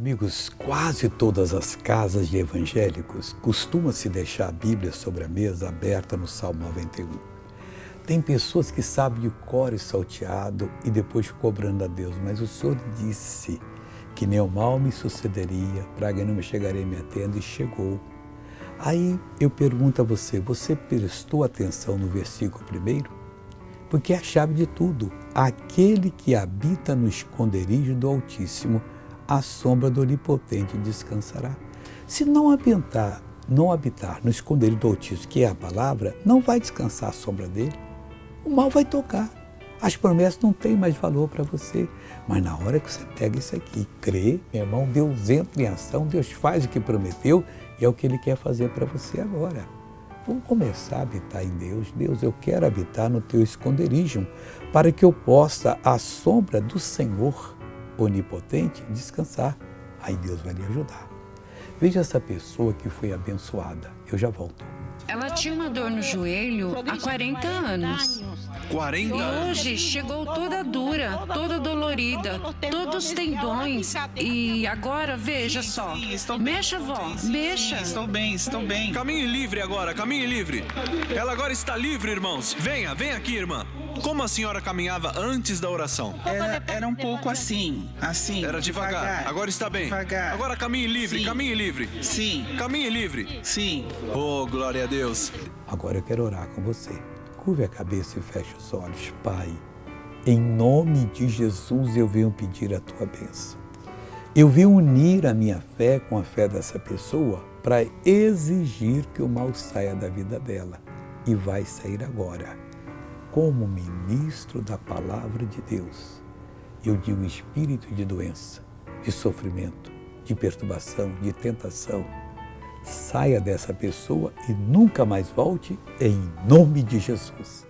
Amigos, quase todas as casas de evangélicos costuma-se deixar a Bíblia sobre a mesa aberta no Salmo 91. Tem pessoas que sabem de cor e salteado e depois cobrando a Deus, mas o Senhor disse que nenhum mal me sucederia, praga não me chegaria me atendo, e chegou. Aí eu pergunto a você, você prestou atenção no versículo primeiro? Porque é a chave de tudo. Aquele que habita no esconderijo do Altíssimo, à sombra do Onipotente descansará. Se não habitar no esconderijo do Altíssimo, que é a palavra, não vai descansar à sombra dele. O mal vai tocar. As promessas não têm mais valor para você. Mas na hora que você pega isso aqui, crê, meu irmão, Deus entra em ação, Deus faz o que prometeu e é o que Ele quer fazer para você agora. Vamos começar a habitar em Deus. Deus, eu quero habitar no teu esconderijo para que eu possa, à sombra do Senhor Onipotente, descansar. Aí Deus vai lhe ajudar. Veja essa pessoa que foi abençoada. Eu já volto. Ela tinha uma dor no joelho há 40 anos. 40 E anos? hoje chegou toda dura, toda dolorida, todos os tendões. E agora, veja só. Mexa, vó, mexa. Estou bem. Caminhe livre agora, caminhe livre. Ela agora está livre, irmãos. Venha aqui, irmã. Como a senhora caminhava antes da oração? Era um pouco assim. Era devagar. Agora está bem. Devagar. Agora caminhe livre, Sim. caminhe livre. Sim, Caminhe livre. sim. Oh, glória a Deus. Agora eu quero orar com você. Curve a cabeça e feche os olhos. Pai, em nome de Jesus eu venho pedir a tua bênção. Eu venho unir a minha fé com a fé dessa pessoa para exigir que o mal saia da vida dela. E vai sair agora. Como ministro da palavra de Deus, eu digo espírito de doença, de sofrimento, de perturbação, de tentação, saia dessa pessoa e nunca mais volte em nome de Jesus.